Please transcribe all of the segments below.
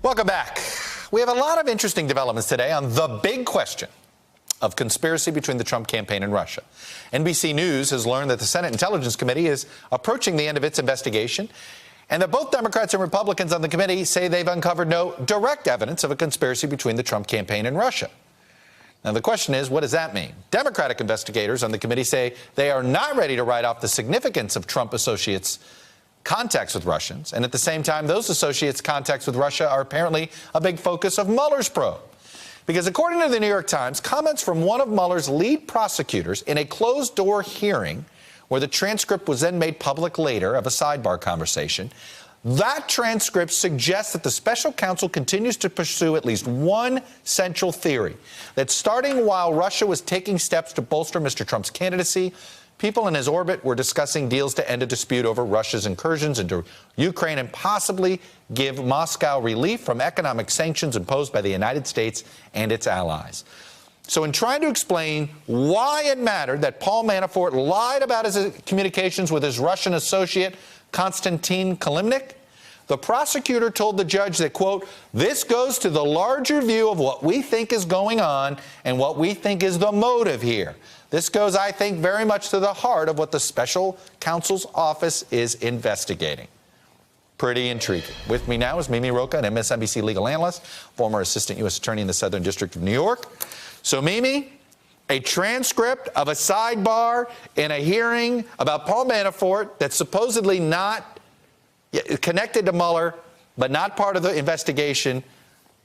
Welcome back. We have a lot of interesting developments today on the big question of conspiracy between the Trump campaign and Russia. NBC News has learned that the Senate Intelligence Committee is approaching the end of its investigation, and that both Democrats and Republicans on the committee say they've uncovered no direct evidence of a conspiracy between the Trump campaign and Russia. Now, the question is, what does that mean? Democratic investigators on the committee say they are not ready to write off the significance of Trump associates' contacts with Russians, and at the same time, those associates' contacts with Russia are apparently a big focus of Mueller's probe. Because according to the New York Times, comments from one of Mueller's lead prosecutors in a closed-door hearing, where the transcript was then made public later of a sidebar conversation, that transcript suggests that the special counsel continues to pursue at least one central theory, that starting while Russia was taking steps to bolster Mr. Trump's candidacy, people in his orbit were discussing deals to end a dispute over Russia's incursions into Ukraine and possibly give Moscow relief from economic sanctions imposed by the United States and its allies. So in trying to explain why it mattered that Paul Manafort lied about his communications with his Russian associate, Konstantin Kilimnik, the prosecutor told the judge that, quote, this goes to the larger view of what we think is going on and what we think is the motive here. This goes, I think, very much to the heart of what the special counsel's office is investigating. Pretty intriguing. With me now is Mimi Rocah, an MSNBC legal analyst, former assistant U.S. attorney in the Southern District of New York. So, Mimi, a transcript of a sidebar in a hearing about Paul Manafort that's supposedly not connected to Mueller, but not part of the investigation,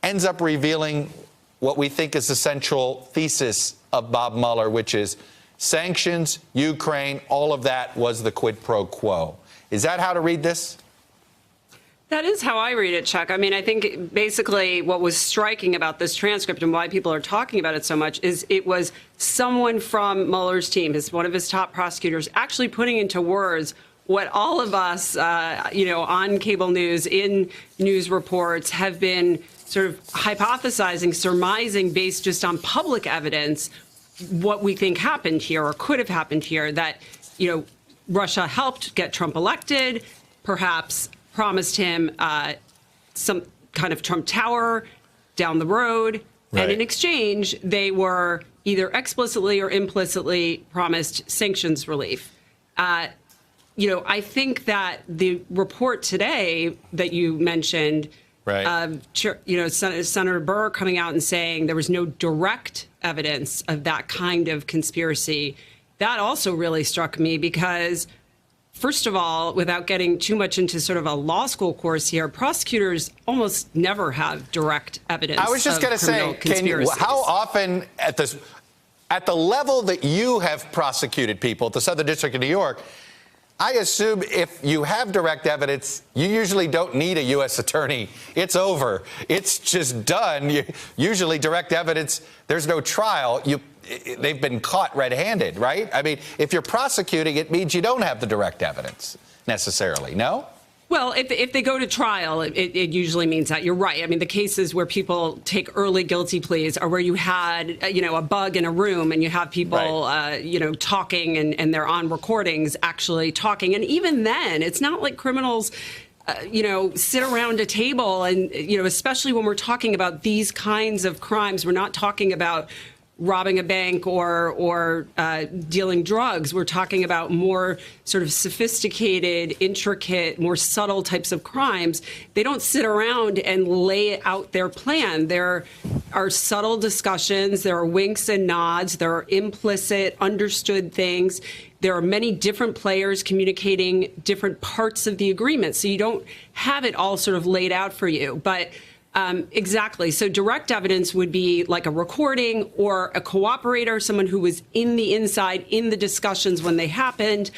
ends up revealing what we think is the central thesis of Bob Mueller, which is sanctions, Ukraine, all of that was the quid pro quo. Is that how to read this? That is how I read it, Chuck. I mean, I think basically what was striking about this transcript and why people are talking about it so much is it was someone from Mueller's team, one of his top prosecutors, actually putting into words what all of us, on cable news, in news reports, have been sort of hypothesizing, surmising based just on public evidence, what we think happened here or could have happened here, that, Russia helped get Trump elected, perhaps promised him some kind of Trump Tower down the road. Right. And in exchange, they were either explicitly or implicitly promised sanctions relief. I think that the report today that you mentioned, right. Senator Burr coming out and saying there was no direct evidence of that kind of conspiracy, that also really struck me because, first of all, without getting too much into sort of a law school course here, prosecutors almost never have direct evidence. I was just going to say, how often at the level that you have prosecuted people at the Southern District of New York, I assume if you have direct evidence, you usually don't need a U.S. attorney. It's over. It's just done. Usually direct evidence, there's no trial. They've been caught red-handed, right? I mean, if you're prosecuting, it means you don't have the direct evidence necessarily, no? Well, if they go to trial, it usually means that. You're right. I mean, the cases where people take early guilty pleas are where you had, a bug in a room and you have people, right. Talking and they're on recordings actually talking. And even then, it's not like criminals, sit around a table and, especially when we're talking about these kinds of crimes, we're not talking about robbing a bank or dealing drugs. We're talking about more sort of sophisticated, intricate, more subtle types of crimes. They don't sit around and lay out their plan. There are subtle discussions. There are winks and nods. There are implicit, understood things. There are many different players communicating different parts of the agreement. So you don't have it all sort of laid out for you. But exactly. So direct evidence would be like a recording or a cooperator, someone who was in the inside in the discussions when they happened.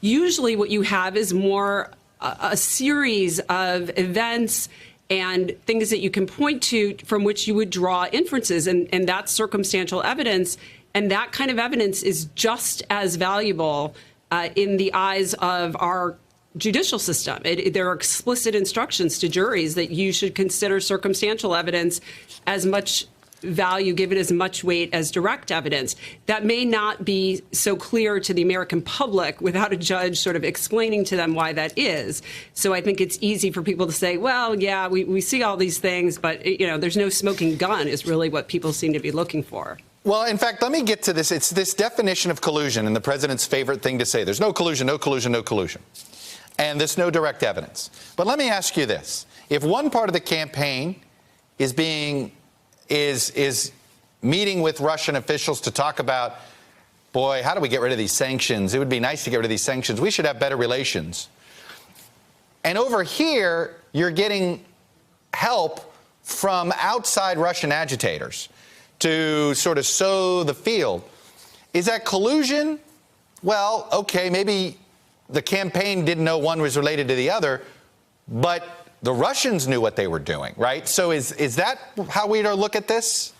Usually what you have is more a series of events and things that you can point to from which you would draw inferences. And that's circumstantial evidence. And that kind of evidence is just as valuable in the eyes of our judicial system. There are explicit instructions to juries that you should consider circumstantial evidence as much value, give it as much weight as direct evidence. That may not be so clear to the American public without a judge sort of explaining to them why that is. So I think it's easy for people to say, well, yeah, we see all these things, but there's no smoking gun is really what people seem to be looking for. Well, in fact, let me get to this. It's this definition of collusion and the president's favorite thing to say. There's no collusion, no collusion, no collusion. And there's no direct evidence. But let me ask you this. If one part of the campaign is meeting with Russian officials to talk about, boy, how do we get rid of these sanctions? It would be nice to get rid of these sanctions. We should have better relations. And over here, you're getting help from outside Russian agitators to sort of sow the field. Is that collusion? Well, okay, maybe the campaign didn't know one was related to the other, but the Russians knew what they were doing, right? So is that how we look at this?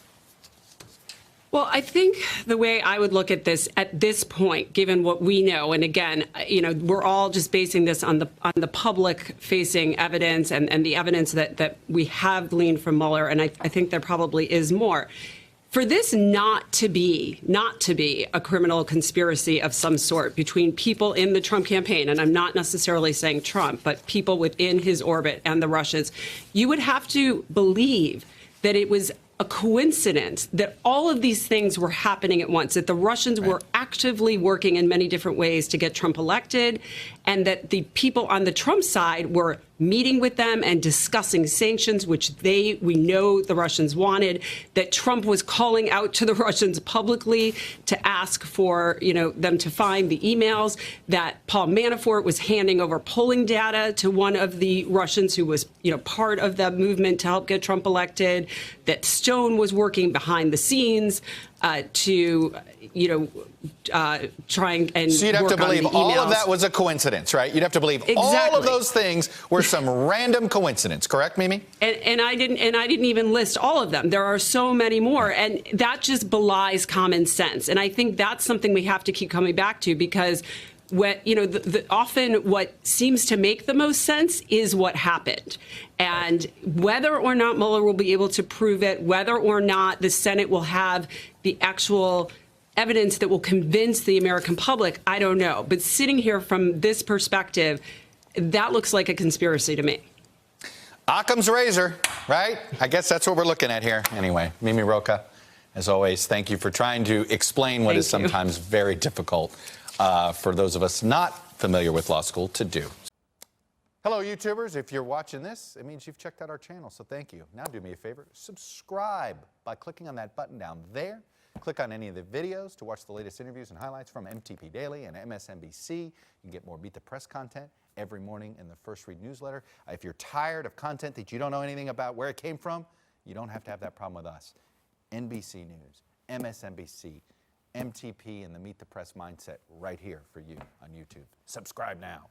Well, I think the way I would look at this point, given what we know, and again, we're all just basing this on the public-facing evidence and the evidence that we have gleaned from Mueller, and I think there probably is more. For this not to be a criminal conspiracy of some sort between people in the Trump campaign, and I'm not necessarily saying Trump, but people within his orbit and the Russians, you would have to believe that it was a coincidence that all of these things were happening at once, that the Russians were actively working in many different ways to get Trump elected, and that the people on the Trump side were meeting with them and discussing sanctions, which we know the Russians wanted, that Trump was calling out to the Russians publicly to ask for, them to find the emails, that Paul Manafort was handing over polling data to one of the Russians who was, part of the movement to help get Trump elected, that Stone was working behind the scenes to, trying and so you'd have work to believe on the all emails. of that was a coincidence, right? You'd have to believe all Exactly. of those things were some random coincidence, correct, Mimi? And I didn't even list all of them. There are so many more, and that just belies common sense. And I think that's something we have to keep coming back to, because often what seems to make the most sense is what happened. And whether or not Mueller will be able to prove it, whether or not the Senate will have the actual evidence that will convince the American public, I don't know. But sitting here from this perspective, that looks like a conspiracy to me. Occam's razor, right? I guess that's what we're looking at here. Anyway, Mimi Rocah, as always, thank you for trying to explain what is sometimes very difficult for those of us not familiar with law school to do. Hello, YouTubers. If you're watching this, it means you've checked out our channel, so thank you. Now do me a favor, subscribe by clicking on that button down there. Click on any of the videos to watch the latest interviews and highlights from MTP Daily and MSNBC. You can get more Beat the Press content every morning in the First Read newsletter. If you're tired of content that you don't know anything about where it came from, you don't have to have that problem with us. NBC News, MSNBC, MTP, and the Meet the Press mindset right here for you on YouTube. Subscribe now.